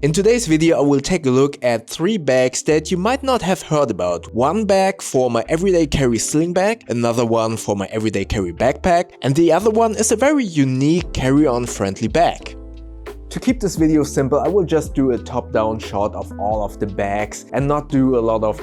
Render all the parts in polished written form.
In today's video I will take a look at 3 bags that you might not have heard about. One bag for my everyday carry sling bag, another one for my everyday carry backpack, and the other one is a very unique carry-on friendly bag. To keep this video simple, I will just do a top-down shot of all of the bags and not do a lot of,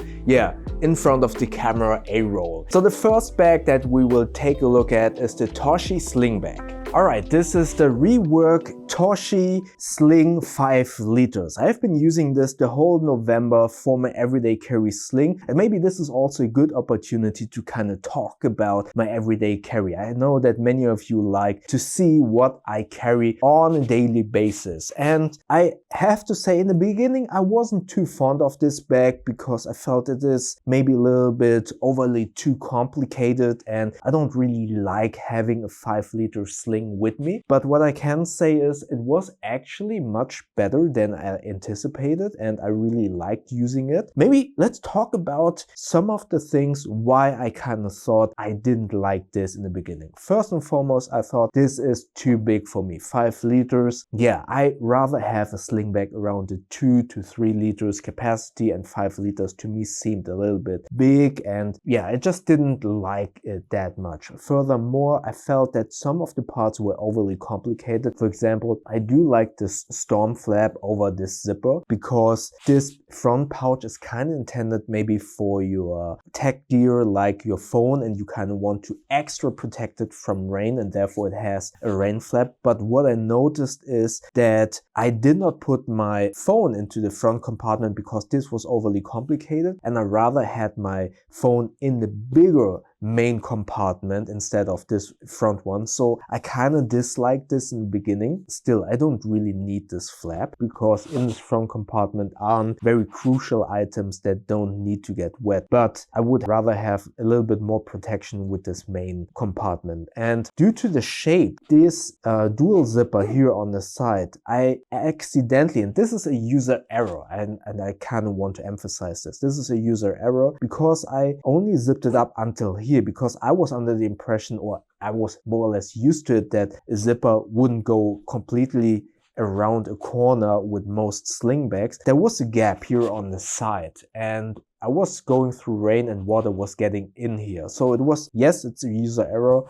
in front of the camera A-roll. So the first bag that we will take a look at is the Toshi Slingbag. Alright, this is the Rework Toshi Sling 5 liters. I've been using this the whole November for my everyday carry sling, and maybe this is also a good opportunity to kind of talk about my everyday carry. I know that many of you like to see what I carry on a daily basis, and I have to say in the beginning I wasn't too fond of this bag because I felt it is maybe a little bit overly too complicated and I don't really like having a 5-liter sling with me. But what I can say is it was actually much better than I anticipated and I really liked using it. Maybe let's talk about some of the things why I kind of thought I didn't like this in the beginning. First and foremost, I thought this is too big for me. 5 liters. Yeah, I rather have a sling bag around the 2 to 3 liters capacity, and 5 liters to me seemed a little bit big, and yeah, I just didn't like it that much. Furthermore, I felt that some of the parts were overly complicated. For example, I do like this storm flap over this zipper because this front pouch is kind of intended maybe for your tech gear like your phone, and you kind of want to extra protect it from rain, and therefore it has a rain flap. But what I noticed is that I did not put my phone into the front compartment because this was overly complicated, and I rather had my phone in the bigger main compartment instead of this front one. So I kind of disliked this in the beginning. Still, I don't really need this flap because in this front compartment aren't very crucial items that don't need to get wet. But I would rather have a little bit more protection with this main compartment. And due to the shape, this dual zipper here on the side, I accidentally, and this is a user error, and I kind of want to emphasize this. This is a user error because I only zipped it up until here, because I was under the impression, or I was more or less used to it, that a zipper wouldn't go completely around a corner with most sling bags. There was a gap here on the side, and I was going through rain and water was getting in here. So it was, yes, it's a user error,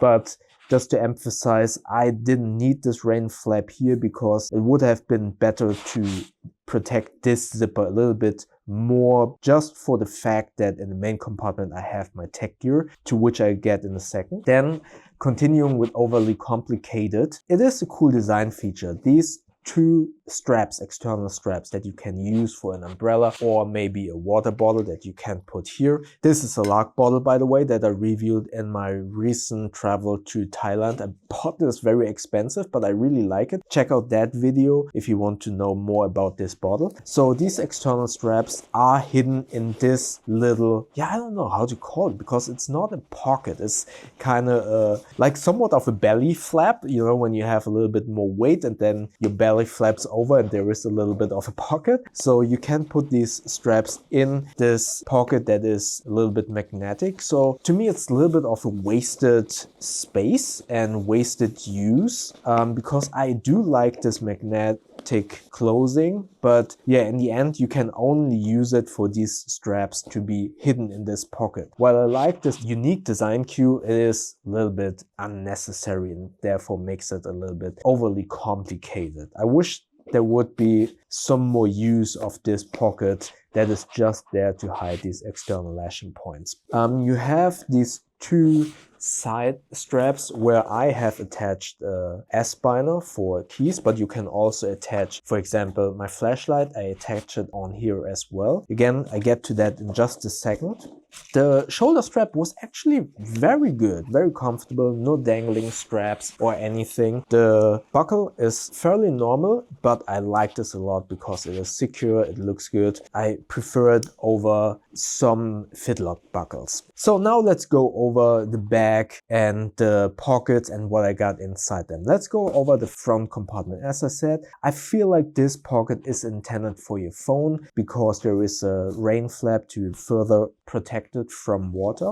but just to emphasize, I didn't need this rain flap here because it would have been better to protect this zipper a little bit more, just for the fact that in the main compartment I have my tech gear, to which I get in a second. Then continuing with overly complicated, it is a cool design feature. These 2 straps, external straps that you can use for an umbrella or maybe a water bottle that you can put here. This is a lark bottle, by the way, that I reviewed in my recent travel to Thailand. I bought this very expensive, but I really like it. Check out that video if you want to know more about this bottle. So these external straps are hidden in this little, I don't know how to call it, because it's not a pocket. It's kind of like somewhat of a belly flap, you know, when you have a little bit more weight and then your belly flaps over and there is a little bit of a pocket. So you can put these straps in this pocket that is a little bit magnetic. So to me it's a little bit of a wasted space and wasted use, because I do like this magnetic closing, but in the end you can only use it for these straps to be hidden in this pocket. While I like this unique design cue, it is a little bit unnecessary and therefore makes it a little bit overly complicated. I wish there would be some more use of this pocket that is just there to hide these external lashing points. You have these 2 side straps where I have attached a S-binder for keys, but you can also attach, for example, my flashlight. I attach it on here as well. Again, I get to that in just a second. The shoulder strap was actually very good, very comfortable, no dangling straps or anything. The buckle is fairly normal, but I like this a lot because it is secure, it looks good. I prefer it over some fitlock buckles. So now let's go over the bag bag and the pockets and what I got inside them. Let's go over the front compartment. As I said, I feel like this pocket is intended for your phone because there is a rain flap to further protect it from water,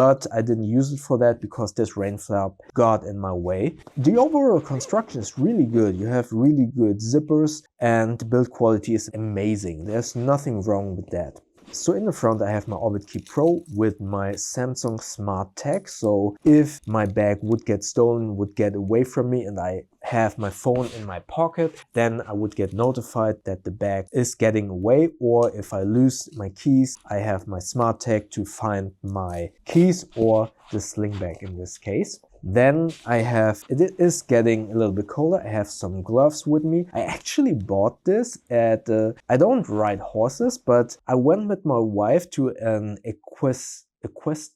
but I didn't use it for that because this rain flap got in my way. The overall construction is really good. You have really good zippers and the build quality is amazing. There's nothing wrong with that. So in the front I have my Orbit Key Pro with my Samsung Smart Tag. So if my bag would get stolen, would get away from me and I have my phone in my pocket, then I would get notified that the bag is getting away. Or if I lose my keys, I have my Smart Tag to find my keys or the sling bag in this case. Then I have, it is getting a little bit colder, I have some gloves with me. I actually bought this at, I don't ride horses, but I went with my wife to an equestrian,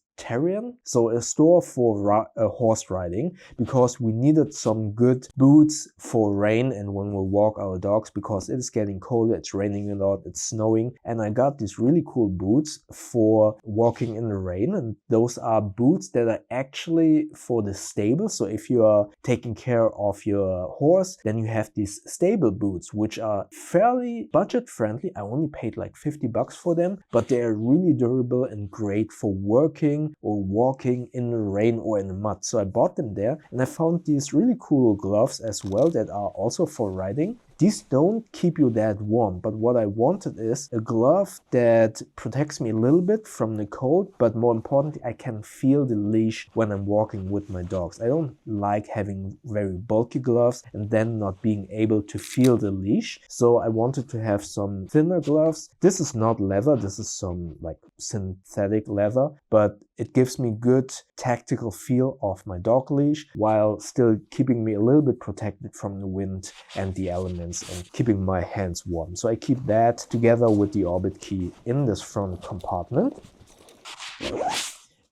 so a store for horse riding, because we needed some good boots for rain and when we walk our dogs, because it is getting colder, it's raining a lot, it's snowing, and I got these really cool boots for walking in the rain. And those are boots that are actually for the stable. So if you are taking care of your horse, then you have these stable boots, which are fairly budget friendly. I only paid like 50 bucks for them, but they are really durable and great for working or walking in the rain or in the mud. So I bought them there and I found these really cool gloves as well that are also for riding. These don't keep you that warm, but what I wanted is a glove that protects me a little bit from the cold, but more importantly, I can feel the leash when I'm walking with my dogs. I don't like having very bulky gloves and then not being able to feel the leash. So I wanted to have some thinner gloves. This is not leather, this is some like synthetic leather, but it gives me good tactical feel of my dog leash while still keeping me a little bit protected from the wind and the elements and keeping my hands warm. So I keep that together with the Orbit Key in this front compartment.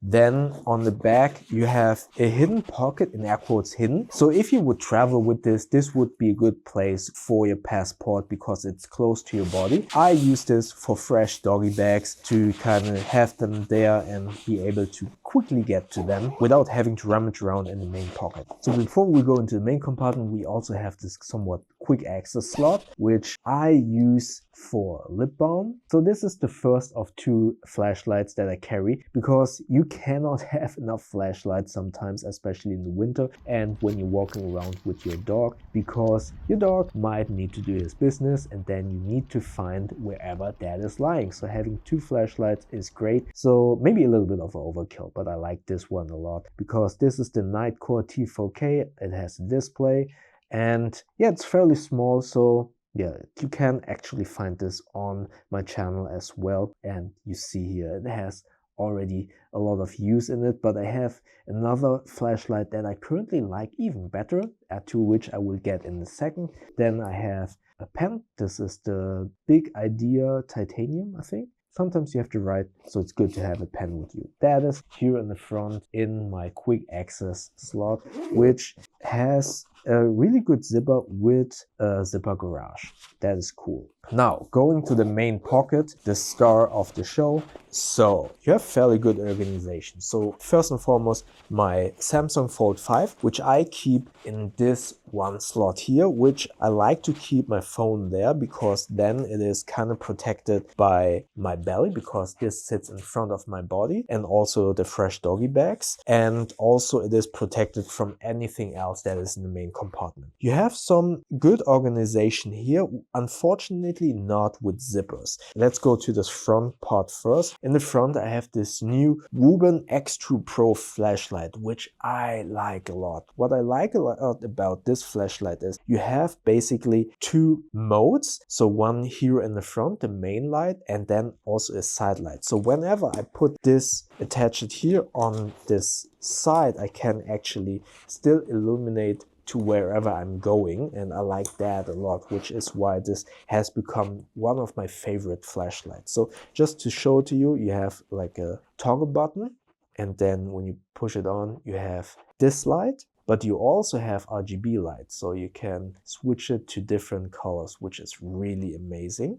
Then on the back you have a hidden pocket, in air quotes hidden. So if you would travel with this, this would be a good place for your passport because it's close to your body. I use this for fresh doggy bags to kind of have them there and be able to quickly get to them without having to rummage around in the main pocket. So before we go into the main compartment, we also have this somewhat quick access slot, which I use for lip balm. So this is the first of two flashlights that I carry because you cannot have enough flashlights sometimes, especially in the winter and when you're walking around with your dog, because your dog might need to do his business and then you need to find wherever that is lying. So having two flashlights is great. So maybe a little bit of an overkill, but I like this one a lot because this is the Nightcore T4K. It has a display and yeah, it's fairly small. So yeah, you can actually find this on my channel as well. And you see here, it has already a lot of use in it, but I have another flashlight that I currently like even better, to which I will get in a second. Then I have a pen. This is the Big Idea Titanium, I think. Sometimes you have to write, so it's good to have a pen with you. That is here in the front in my quick access slot, which has a really good zipper with a zipper garage. That is cool. Now, going to the main pocket, the star of the show. So you have fairly good organization. So first and foremost, my Samsung Fold 5, which I keep in this one slot here, which I like to keep my phone there because then it is kind of protected by my belly, because this sits in front of my body, and also the fresh doggy bags. And also it is protected from anything else that is in the main compartment. You have some good organization here, unfortunately not with zippers. Let's go to this front part first. In the front I have this new Ruben X2 Pro flashlight, which I like a lot. What I like a lot about this flashlight is you have basically two modes. So one here in the front, the main light, and then also a side light. So whenever I put this, attach it here on this side, I can actually still illuminate to wherever I'm going, and I like that a lot, which is why this has become one of my favorite flashlights. So just to show to you, you have like a toggle button, and then when you push it on, you have this light, but you also have RGB lights, so you can switch it to different colors, which is really amazing.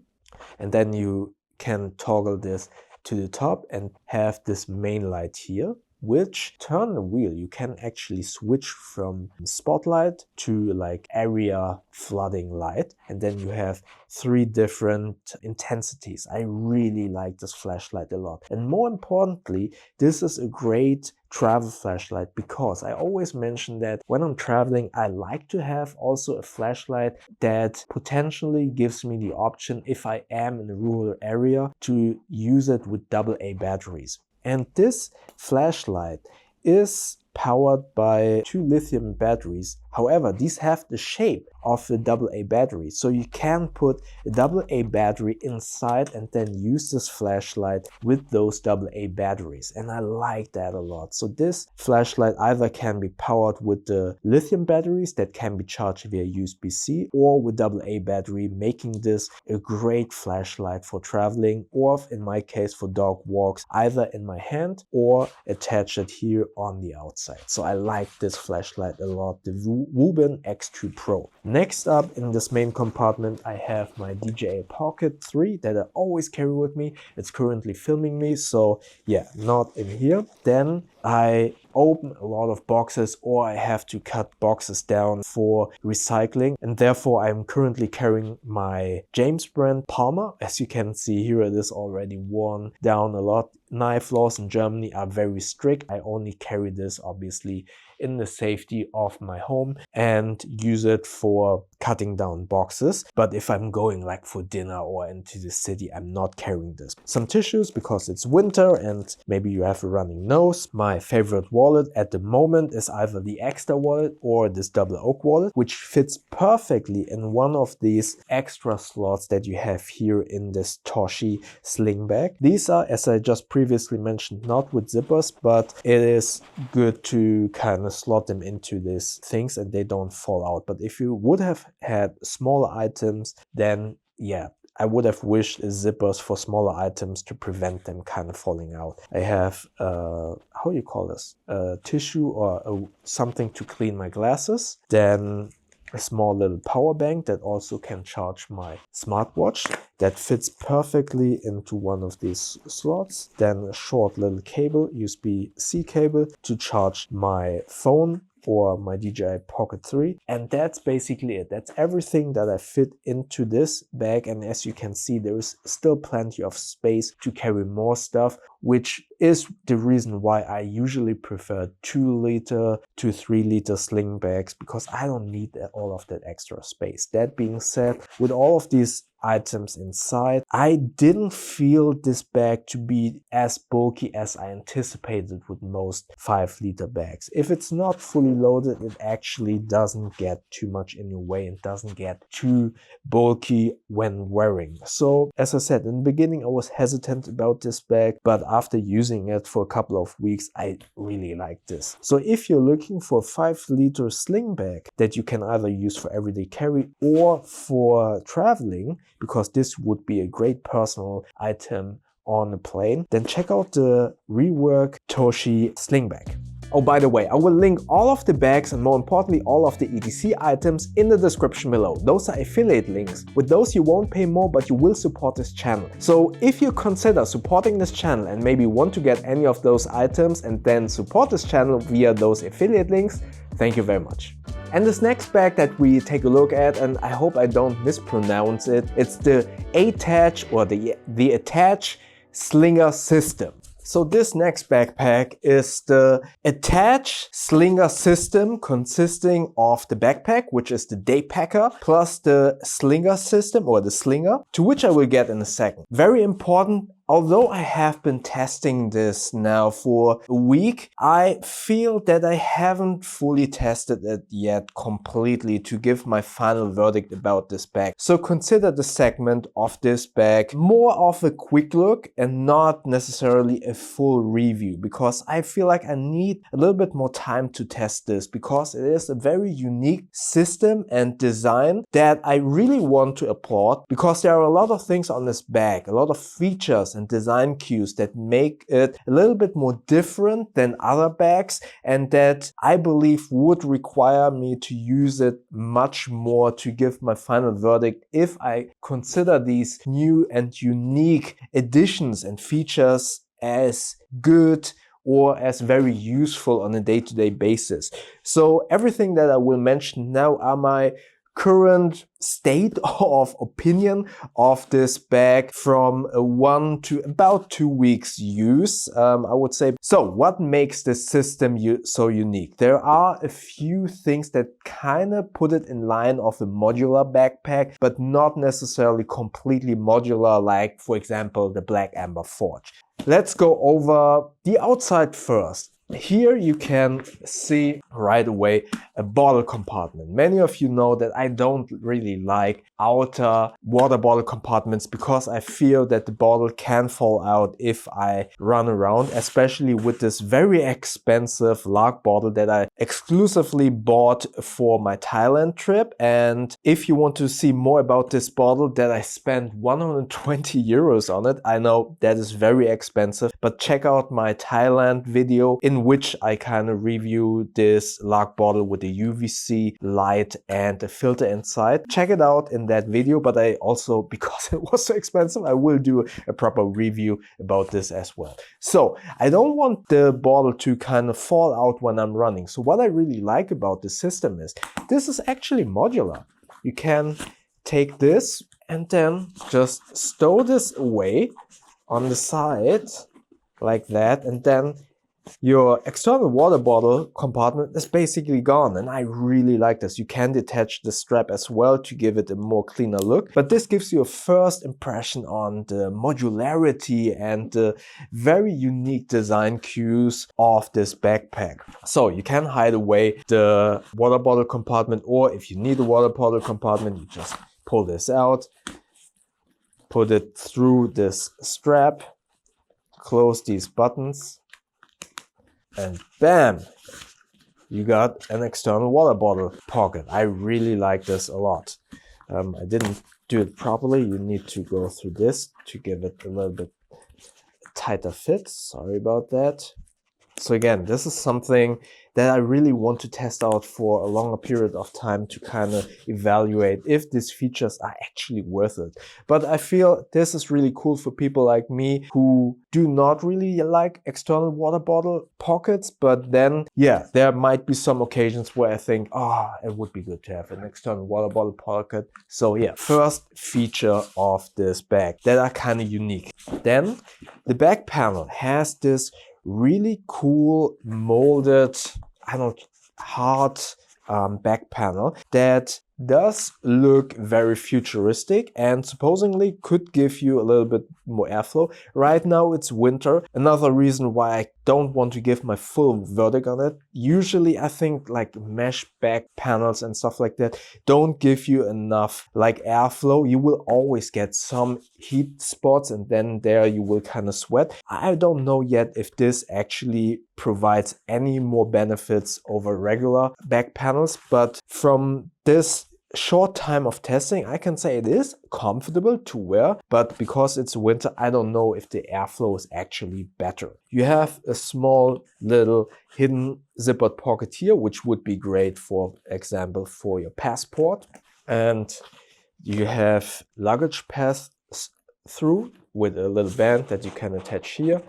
And then you can toggle this to the top and have this main light here. which turn the wheel. You can actually switch from spotlight to like area flooding light, and then you have 3 different intensities. I really like this flashlight a lot, and more importantly, this is a great travel flashlight, because I always mention that when I'm traveling, I like to have also a flashlight that potentially gives me the option, if I am in a rural area, to use it with AA batteries. And this flashlight is powered by 2 lithium batteries. However, these have the shape of a AA battery, so you can put a AA battery inside and then use this flashlight with those AA batteries, and I like that a lot. So this flashlight either can be powered with the lithium batteries that can be charged via USB-C, or with AA battery, making this a great flashlight for traveling, or in my case for dog walks, either in my hand or attach it here on the outside. So I like this flashlight a lot, the Wubin X2 Pro. Next up in this main compartment, I have my DJI Pocket 3 that I always carry with me. It's currently filming me, so yeah, not in here. Then I open a lot of boxes, or I have to cut boxes down for recycling, and therefore I'm currently carrying my James brand Palmer. As you can see here, it is already worn down a lot. Knife laws in Germany are very strict. I only carry this obviously in the safety of my home and use it for cutting down boxes. But if I'm going like for dinner or into the city, I'm not carrying this. Some tissues because it's winter and maybe you have a running nose. My favorite wallet at the moment is either the Ekster wallet or this double oak wallet, which fits perfectly in one of these extra slots that you have here in this Toshi Slingbag. These are, as I just previously mentioned, not with zippers, but it is good to kind of slot them into these things and they don't fall out. But if you would have had smaller items, then yeah, I would have wished zippers for smaller items to prevent them kind of falling out. I have, how you call this? Tissue or something to clean my glasses. Then a small little power bank that also can charge my smartwatch that fits perfectly into one of these slots. Then a short little cable, USB-C cable to charge my phone or my DJI Pocket 3, and that's basically it. That's everything that I fit into this bag, and as you can see, there is still plenty of space to carry more stuff, which is the reason why I usually prefer 2 liter to 3 liter sling bags, because I don't need all of that extra space. That being said, with all of these items inside, I didn't feel this bag to be as bulky as I anticipated with most 5 liter bags. If it's not fully loaded, it actually doesn't get too much in your way and doesn't get too bulky when wearing. So as I said in the beginning, I was hesitant about this bag, but after using it for a couple of weeks, I really like this. So if you're looking for a 5 liter sling bag that you can either use for everyday carry or for traveling, because this would be a great personal item on a plane, then check out the Rework Toshi Slingbag. Oh, by the way, I will link all of the bags and more importantly all of the ETC items in the description below. Those are affiliate links. With those you won't pay more, but you will support this channel. So if you consider supporting this channel and maybe want to get any of those items and then support this channel via those affiliate links, thank you very much. And this next bag that we take a look at, and I hope I don't mispronounce it, it's the A-Tash or the A-Tash SLingah System. So this next backpack is the A-Tash SLingah System, consisting of the backpack, which is the day packer, plus the SLingah system or the slinger, to which I will get in a second. Very important. Although I have been testing this now for a week, I feel that I haven't fully tested it yet completely to give my final verdict about this bag. So consider the segment of this bag more of a quick look and not necessarily a full review, because I feel like I need a little bit more time to test this, because it is a very unique system and design that I really want to applaud, because there are a lot of things on this bag, a lot of features and design cues that make it a little bit more different than other bags, and that I believe would require me to use it much more to give my final verdict if I consider these new and unique additions and features as good or as very useful on a day-to-day basis. So everything that I will mention now are my current state of opinion of this bag from 1 to about 2 weeks use, I would say. So what makes this system so unique? There are a few things that kind of put it in line of a modular backpack, but not necessarily completely modular, like for example the Black Amber Forge. Let's go over the outside first. Here you can see right away a bottle compartment. Many of you know that I don't really like outer water bottle compartments because I feel that the bottle can fall out if I run around, especially with this very expensive lark bottle that I exclusively bought for my Thailand trip. And if you want to see more about this bottle, that I spent 120 euros on it, I know that is very expensive, but check out my Thailand video in which I kind of review this lark bottle with the UVC light and the filter inside. Check it out in that video, but I also, because it was so expensive, I will do a proper review about this as well. So I don't want the bottle to kind of fall out when I'm running. So what I really like about the system is this is actually modular. You can take this and then just stow this away on the side like that, and then your external water bottle compartment is basically gone. And I really like this. You can detach the strap as well to give it a more cleaner look, but this gives you a first impression on the modularity and the very unique design cues of this backpack. So you can hide away the water bottle compartment, or if you need a water bottle compartment, you just pull this out, put it through this strap, close these buttons, and bam, you got an external water bottle pocket. I really like this a lot. I didn't do it properly. You need to go through this to give it a little bit tighter fit. Sorry about that. So again, this is something that I really want to test out for a longer period of time to kind of evaluate if these features are actually worth it. But I feel this is really cool for people like me who do not really like external water bottle pockets. But then, yeah, there might be some occasions where I think, oh, it would be good to have an external water bottle pocket. So yeah, first feature of this bag that are kind of unique. Then the back panel has this really cool molded, hard back panel that does look very futuristic and supposedly could give you a little bit more airflow. Right now it's winter. Another reason why I don't want to give my full verdict on it. Usually I think like mesh back panels and stuff like that don't give you enough like airflow. You will always get some heat spots and then there you will kind of sweat. I don't know yet if this actually provides any more benefits over regular back panels, but from this short time of testing, I can say it is comfortable to wear, but because it's winter, I don't know if the airflow is actually better. You have a small little hidden zippered pocket here, which would be great, for example, for your passport. And you have luggage pass through with a little band that you can attach here.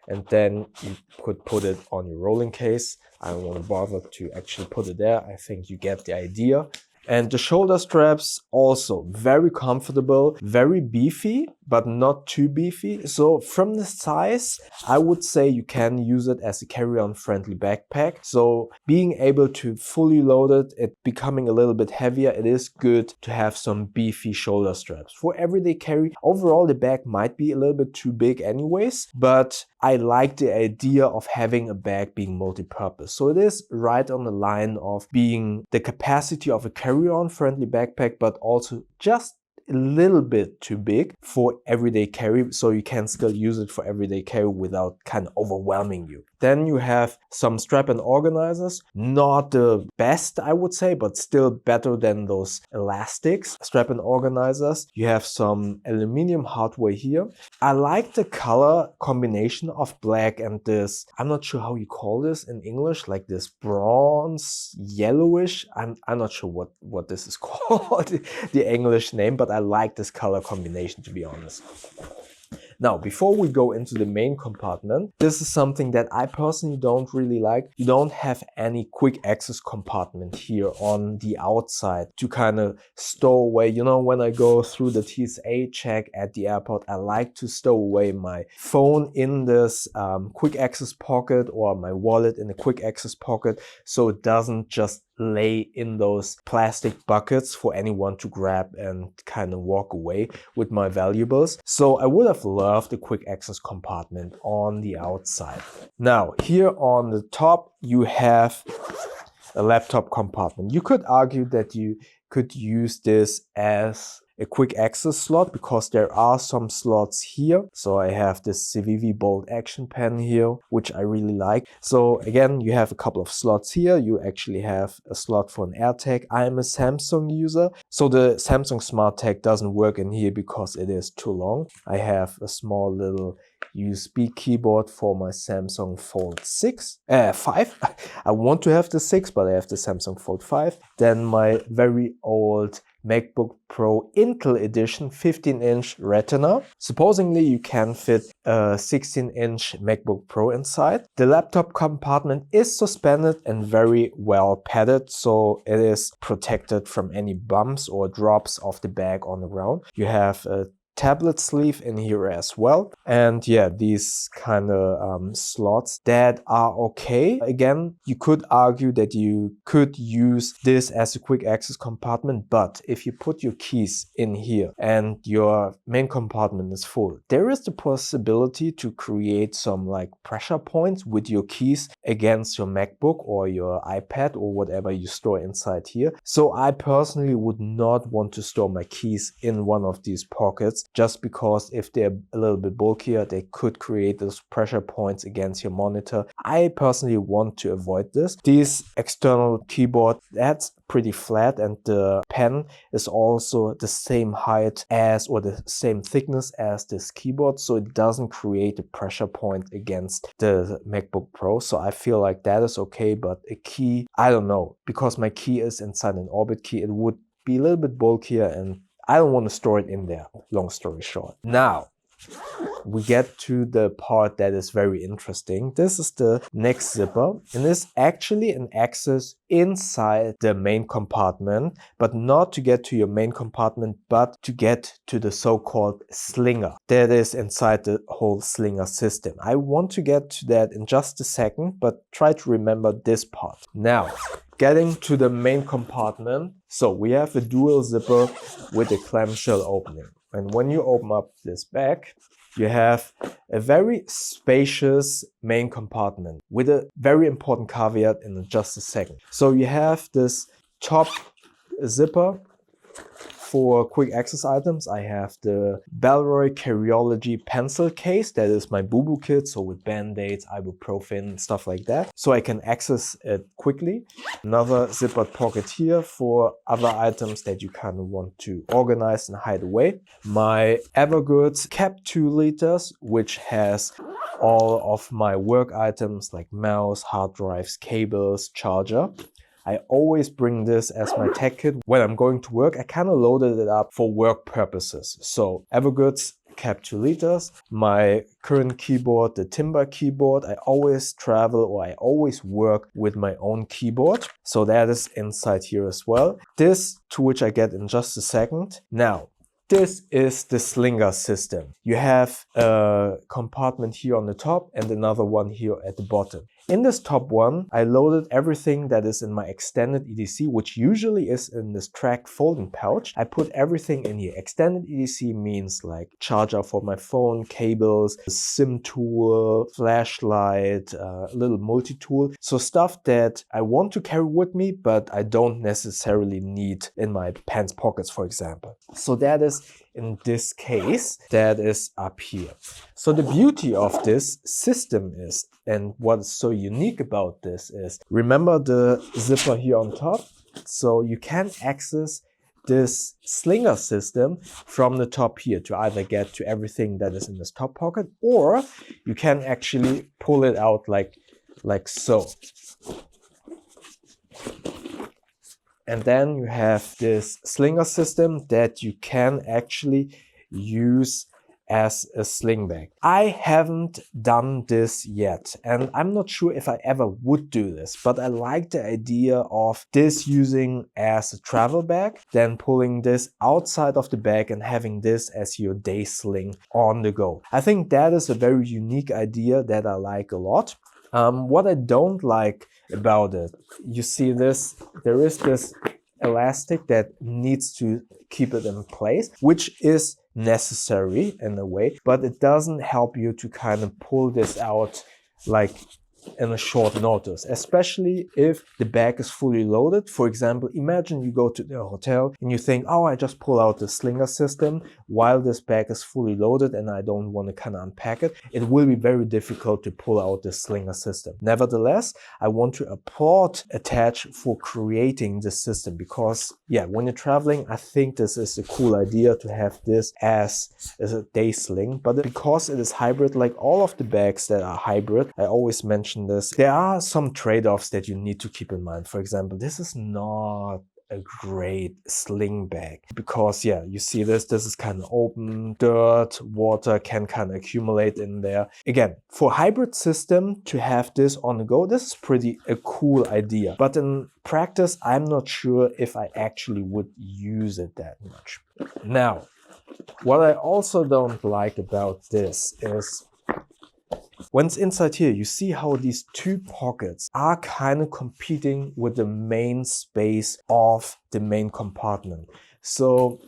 And then you could put it on your rolling case. I don't want to bother to actually put it there. I think you get the idea. And the shoulder straps also very comfortable, very beefy, but not too beefy. So from the size, I would say you can use it as a carry-on friendly backpack. So being able to fully load it becoming a little bit heavier, it is good to have some beefy shoulder straps. For everyday carry, overall the bag might be a little bit too big anyways, but I like the idea of having a bag being multi-purpose. So it is right on the line of being the capacity of a carry-on friendly backpack, but also just a little bit too big for everyday carry, so you can still use it for everyday carry without kind of overwhelming you. Then you have some strap and organizers, not the best I would say, but still better than those elastics strap and organizers. You have some aluminum hardware here. I like the color combination of black and this, I'm not sure how you call this in English, like this bronze yellowish, I'm not sure what this is called, the English name, but I like this color combination, to be honest. Now, before we go into the main compartment, this is something that I personally don't really like. You don't have any quick access compartment here on the outside to kind of stow away. You know, when I go through the TSA check at the airport, I like to stow away my phone in this quick access pocket or my wallet in the quick access pocket, so it doesn't just lay in those plastic buckets for anyone to grab and kind of walk away with my valuables. So I would have loved a quick access compartment on the outside. Now, here on the top, you have a laptop compartment. You could argue that you could use this as a quick access slot because there are some slots here. So I have this Civivi Bold Action Pen here, which I really like. So again, you have a couple of slots here. You actually have a slot for an AirTag. I'm a Samsung user, so the Samsung Smart Tag doesn't work in here because it is too long. I have a small little USB keyboard for my Samsung Fold 5. I want to have the 6, but I have the Samsung Fold 5. Then my very old MacBook Pro Intel Edition 15-inch Retina. Supposedly you can fit a 16-inch MacBook Pro inside. The laptop compartment is suspended and very well padded, so it is protected from any bumps or drops of the bag on the ground. You have a tablet sleeve in here as well, and yeah, these kind of slots that are okay. Again, you could argue that you could use this as a quick access compartment, but if you put your keys in here and your main compartment is full, there is the possibility to create some like pressure points with your keys against your MacBook or your iPad or whatever you store inside here. So I personally would not want to store my keys in one of these pockets, just because if they're a little bit bulkier, they could create those pressure points against your monitor. I personally want to avoid this. This external keyboard, that's pretty flat, and the pen is also the same height as, or the same thickness as this keyboard, so it doesn't create a pressure point against the MacBook Pro. So I feel like that is okay, but a key, I don't know, because my key is inside an Orbit key, it would be a little bit bulkier and I don't want to store it in there, long story short. Now, we get to the part that is very interesting. This is the next zipper, and this is actually an access inside the main compartment, but not to get to your main compartment, but to get to the so-called slinger that is inside the whole SLingah system. I want to get to that in just a second, but try to remember this part. Now, getting to the main compartment, so we have a dual zipper with a clamshell opening. And when you open up this bag, you have a very spacious main compartment with a very important caveat in just a second. So you have this top zipper for quick access items. I have the Bellroy Carryology pencil case. That is my boo-boo kit, so with band-aids, ibuprofen, stuff like that. So I can access it quickly. Another zippered pocket here for other items that you kind of want to organize and hide away. My Evergoods Cap 2 liters, which has all of my work items like mouse, hard drives, cables, charger. I always bring this as my tech kit. When I'm going to work, I kind of loaded it up for work purposes. So Evergoods Cap 2 liters, my current keyboard, the Timber keyboard. I always travel or I always work with my own keyboard. So that is inside here as well. This, to which I get in just a second. Now, this is the SLingah system. You have a compartment here on the top and another one here at the bottom. In this top one, I loaded everything that is in my extended EDC, which usually is in this track folding pouch. I put everything in here. Extended EDC means like charger for my phone, cables, SIM tool, flashlight, a little multi-tool. So stuff that I want to carry with me, but I don't necessarily need in my pants pockets, for example. So that is, in this case, that is up here. So the beauty of this system is, and what is so unique about this is, remember the zipper here on top? So you can access this SLingah system from the top here to either get to everything that is in this top pocket, or you can actually pull it out like so. And then you have this SLingah system that you can actually use as a sling bag. I haven't done this yet, and I'm not sure if I ever would do this, but I like the idea of this using as a travel bag, then pulling this outside of the bag and having this as your day sling on the go. I think that is a very unique idea that I like a lot. What I don't like about it, you see this, there is this elastic that needs to keep it in place, which is necessary in a way, but it doesn't help you to kind of pull this out like in a short notice, especially if the bag is fully loaded. For example, imagine you go to the hotel and you think, oh, I just pull out the SLingah system while this bag is fully loaded and I don't want to kind of unpack it. It will be very difficult to pull out the SLingah system. Nevertheless, I want to applaud A-Tash for creating this system because, yeah, when you're traveling, I think this is a cool idea to have this as a day sling. But because it is hybrid, like all of the bags that are hybrid, I always mention this, there are some trade-offs that you need to keep in mind. For example, this is not a great sling bag because, yeah, you see this is kind of open, dirt, water can kind of accumulate in there. Again, for hybrid system to have this on the go, this is pretty a cool idea, but in practice I'm not sure if I actually would use it that much. Now, what I also don't like about this is once inside here, you see how these two pockets are kind of competing with the main space of the main compartment. So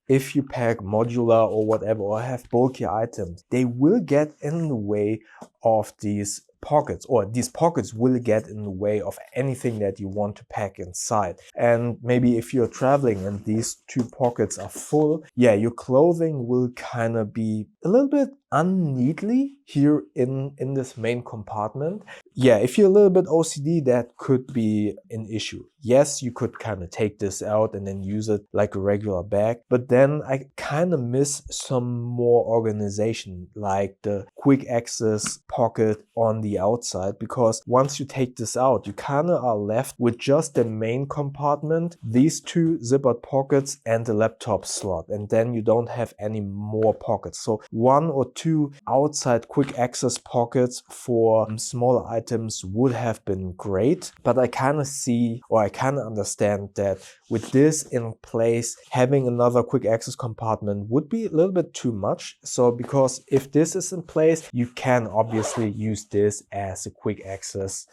if you pack modular or whatever, or have bulky items, they will get in the way of these pockets, or these pockets will get in the way of anything that you want to pack inside. And maybe if you're traveling and these two pockets are full, yeah, your clothing will kind of be a little bit unneatly here in this main compartment. Yeah, if you're a little bit OCD, that could be an issue. Yes, you could kind of take this out and then use it like a regular bag, but then I kind of miss some more organization, like the quick access pocket on the outside, because once you take this out, you kind of are left with just the main compartment, these two zippered pockets and the laptop slot, and then you don't have any more pockets. So one or two outside quick access pockets for smaller items would have been great, but I kind of see, or I kind of understand that with this in place, having another quick access compartment would be a little bit too much. So because if this is in place, you can obviously use this as a quick access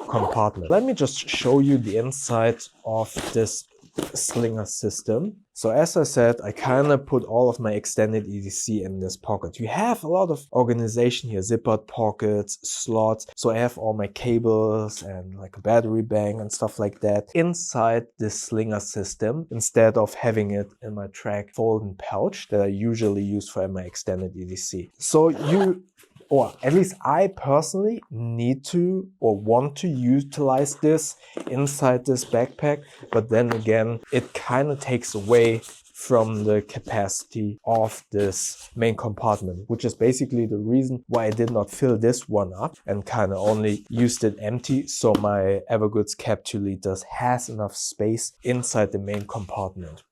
compartment. Let me just show you the inside of this SLingah system. So as I said, I kind of put all of my extended EDC in this pocket. You have a lot of organization here, zippered pockets, slots. So I have all my cables and like a battery bank and stuff like that inside this SLingah system, instead of having it in my track folding pouch that I usually use for my extended EDC. So you, or at least I personally need to or want to utilize this inside this backpack, but then again, it kind of takes away from the capacity of this main compartment, which is basically the reason why I did not fill this one up and kind of only used it empty, so my Evergoods cap 2 liters has enough space inside the main compartment.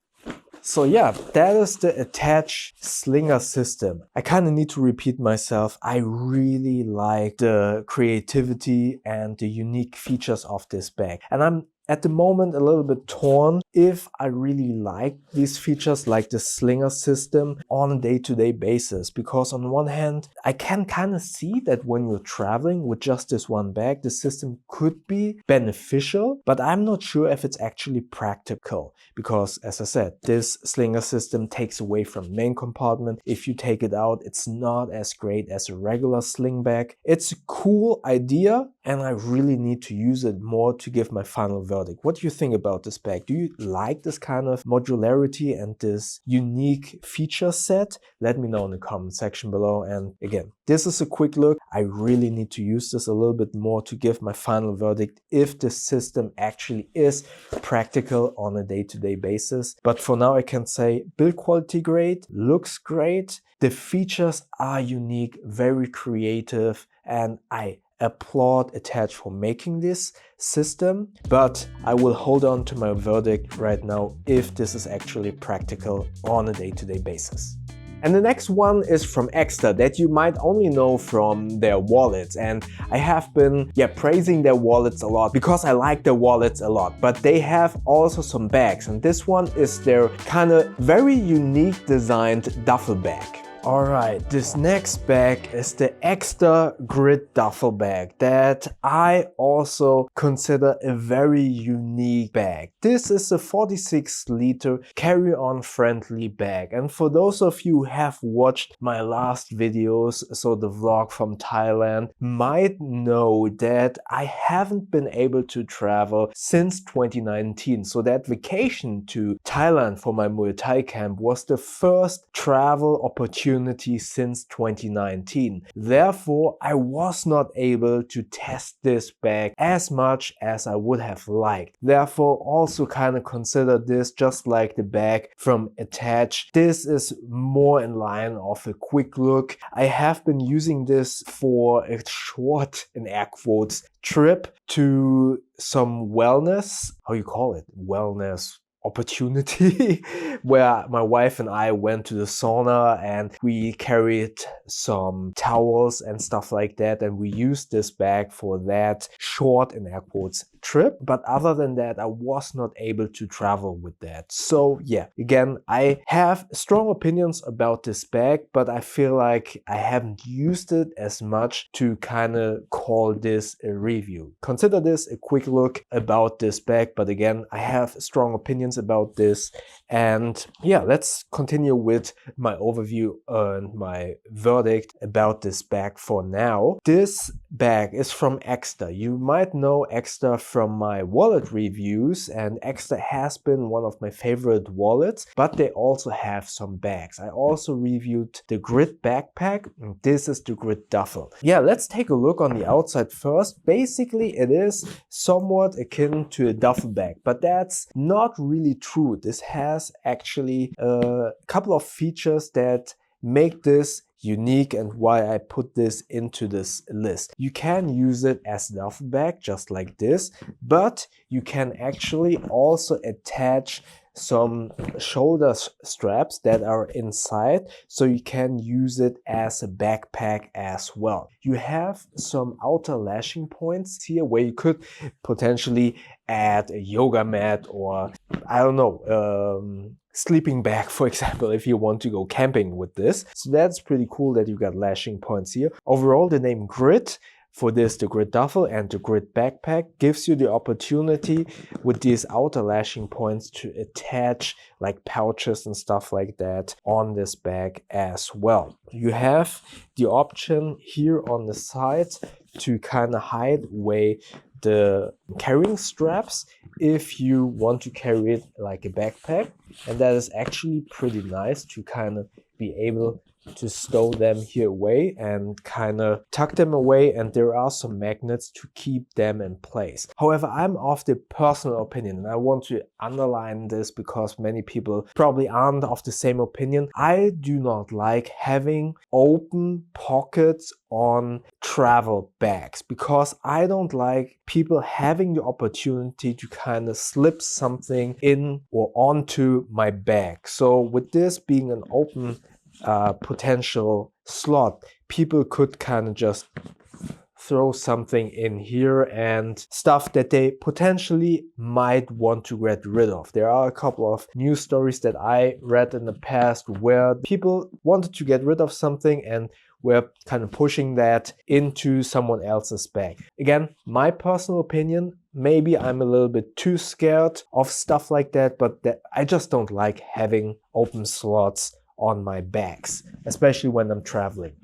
So yeah, that is the A-Tash SLingah system. I kind of need to repeat myself. I really like the creativity and the unique features of this bag. And I'm at the moment a little bit torn if I really like these features like the SLingah system on a day-to-day basis, because on one hand I can kind of see that when you're traveling with just this one bag, the system could be beneficial, but I'm not sure if it's actually practical, because as I said, this SLingah system takes away from main compartment. If you take it out, it's not as great as a regular sling bag. It's a cool idea and I really need to use it more to give my final verdict. What do you think about this bag? Do you like this kind of modularity and this unique feature set? Let me know in the comment section below. And again, this is a quick look. I really need to use this a little bit more to give my final verdict if this system actually is practical on a day-to-day basis. But for now I can say build quality great, looks great, the features are unique, very creative, and I applaud A-Tash for making this system, but I will hold on to my verdict right now if this is actually practical on a day-to-day basis. And the next one is from Ekster that you might only know from their wallets, and I have been praising their wallets a lot because I like their wallets a lot, but they have also some bags, and this one is their kind of very unique designed duffel bag. Alright, this next bag is the Ekster Grid Duffel bag that I also consider a very unique bag. This is a 46-liter carry-on friendly bag, and for those of you who have watched my last videos, so the vlog from Thailand, might know that I haven't been able to travel since 2019. So that vacation to Thailand for my Muay Thai camp was the first travel opportunity since 2019. Therefore, I was not able to test this bag as much as I would have liked. Therefore, also kind of consider this just like the bag from A-Tash. This is more in line of a quick look. I have been using this for a short, in air quotes, trip to some wellness, how you call it, wellness opportunity where my wife and I went to the sauna and we carried some towels and stuff like that, and we used this bag for that short, in air quotes, trip. But other than that, I was not able to travel with that. So yeah, again, I have strong opinions about this bag, but I feel like I haven't used it as much to kind of call this a review. Consider this a quick look about this bag, but again, I have strong opinions about this. And yeah, let's continue with my overview and my verdict about this bag for now. This bag is from Ekster. You might know Ekster from my wallet reviews, and Ekster has been one of my favorite wallets, but they also have some bags. I also reviewed the Grid backpack, and this is the Grid Duffel. Yeah, let's take a look on the outside first. Basically, it is somewhat akin to a duffel bag, but that's not really true. This has actually a couple of features that make this unique and why I put this into this list. You can use it as a duffel bag just like this, but you can actually also attach some shoulder straps that are inside, so you can use it as a backpack as well. You have some outer lashing points here where you could potentially add a yoga mat or I don't know, sleeping bag, for example, if you want to go camping with this. So that's pretty cool that you got lashing points here. Overall, the name Grid for this, the Grid Duffel and the Grid Backpack, gives you the opportunity with these outer lashing points to attach like pouches and stuff like that on this bag as well. You have the option here on the side to kind of hide away the carrying straps if you want to carry it like a backpack, and that is actually pretty nice to kind of be able to stow them here away and kind of tuck them away, and there are some magnets to keep them in place. However, I'm of the personal opinion, and I want to underline this because many people probably aren't of the same opinion. I do not like having open pockets on travel bags because I don't like people having the opportunity to kind of slip something in or onto my bag. So with this being an open potential slot, people could kind of just throw something in here and stuff that they potentially might want to get rid of. There are a couple of news stories that I read in the past where people wanted to get rid of something and were kind of pushing that into someone else's bag. Again, my personal opinion, maybe I'm a little bit too scared of stuff like that, but I just don't like having open slots on my bags, especially when I'm traveling.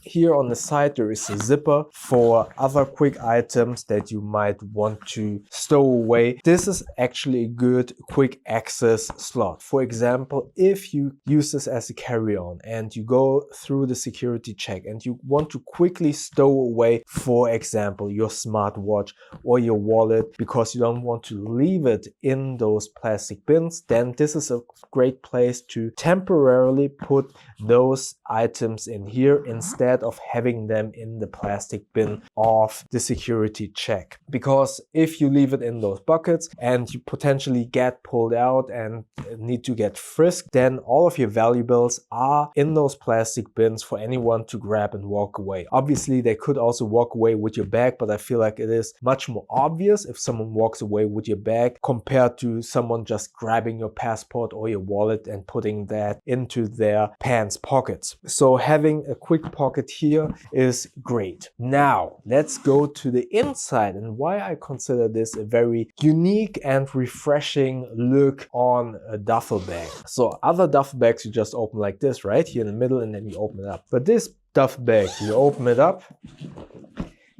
Here on the side there is a zipper for other quick items that you might want to stow away. This is actually a good quick access slot. For example, if you use this as a carry-on and you go through the security check and you want to quickly stow away, for example, your smartwatch or your wallet because you don't want to leave it in those plastic bins, then this is a great place to temporarily put those items in here instead instead of having them in the plastic bin of the security check. Because if you leave it in those buckets and you potentially get pulled out and need to get frisked, then all of your valuables are in those plastic bins for anyone to grab and walk away. Obviously, they could also walk away with your bag, but I feel like it is much more obvious if someone walks away with your bag compared to someone just grabbing your passport or your wallet and putting that into their pants pockets. So having a quick pocket here is great. Now, let's go to the inside and why I consider this a very unique and refreshing look on a duffel bag. So other duffel bags you just open like this, right? Here in the middle, and then you open it up. But this duffel bag, you open it up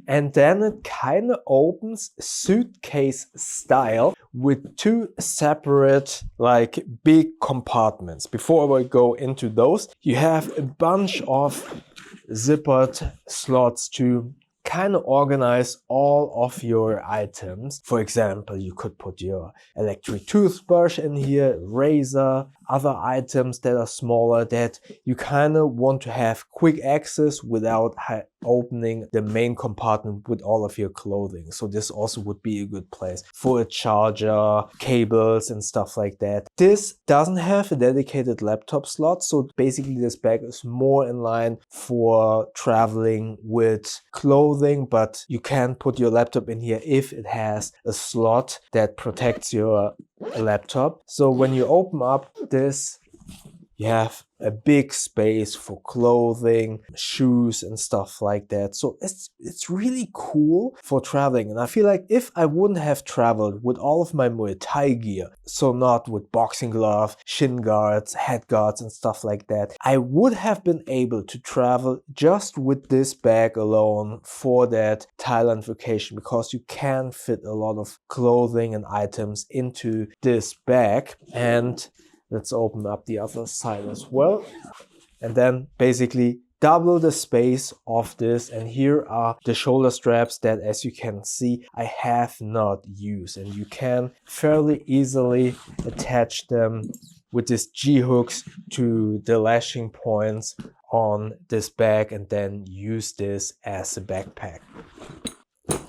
and then it kind of opens suitcase style with two separate like big compartments. Before we go into those, you have a bunch of zippered slots to kind of organize all of your items. For example, you could put your electric toothbrush in here, razor, other items that are smaller that you kind of want to have quick access without opening the main compartment with all of your clothing. So this also would be a good place for a charger, cables and stuff like that. This doesn't have a dedicated laptop slot, so basically this bag is more in line for traveling with clothing, but you can put your laptop in here if it has a slot that protects your laptop. So when you open up this, you have a big space for clothing, shoes and stuff like that. So it's really cool for traveling. And I feel like if I wouldn't have traveled with all of my Muay Thai gear, so not with boxing gloves, shin guards, head guards and stuff like that, I would have been able to travel just with this bag alone for that Thailand vacation, because you can fit a lot of clothing and items into this bag. And let's open up the other side as well. And then basically double the space of this. And here are the shoulder straps that, as you can see, I have not used. And you can fairly easily attach them with these G-hooks to the lashing points on this bag and then use this as a backpack.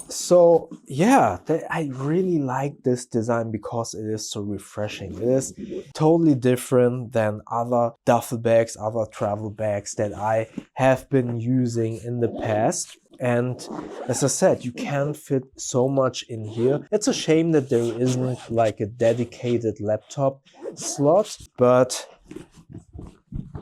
So yeah, I really like this design because it is so refreshing. It is totally different than other duffel bags, other travel bags that I have been using in the past. And as I said, you can fit so much in here. It's a shame that there isn't like a dedicated laptop slot, but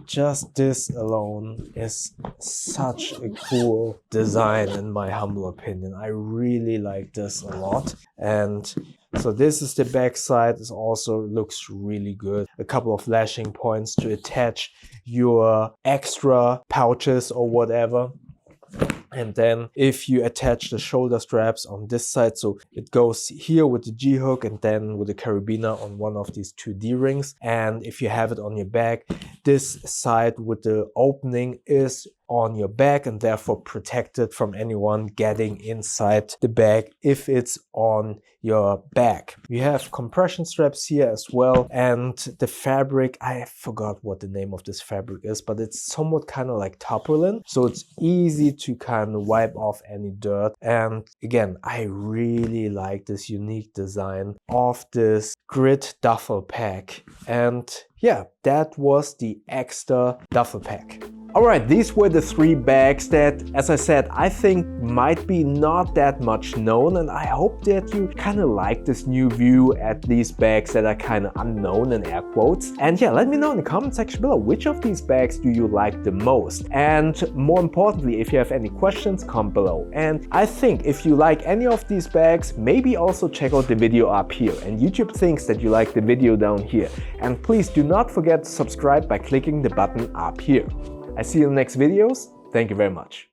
just this alone is such a cool design in my humble opinion. I really like this a lot. And so this is the back side. It also looks really good. A couple of lashing points to attach your extra pouches or whatever. And then if you attach the shoulder straps on this side, so it goes here with the G-hook and then with the carabiner on one of these two D-rings. And if you have it on your back, this side with the opening is on your back and therefore protected from anyone getting inside the bag if it's on your back. You have compression straps here as well, and the fabric, I forgot what the name of this fabric is, but it's somewhat kind of like tarpaulin, so it's easy to kind of wipe off any dirt. And again, I really like this unique design of this grid duffel pack. And yeah, that was the Ekster duffel pack. Alright, these were the three bags that, as I said, I think might be not that much known, and I hope that you kind of like this new view at these bags that are kind of unknown in air quotes. And yeah, let me know in the comment section below, which of these bags do you like the most? And more importantly, if you have any questions, comment below. And I think if you like any of these bags, maybe also check out the video up here. And YouTube thinks that you like the video down here. And please do not forget to subscribe by clicking the button up here. I see you in the next videos. Thank you very much.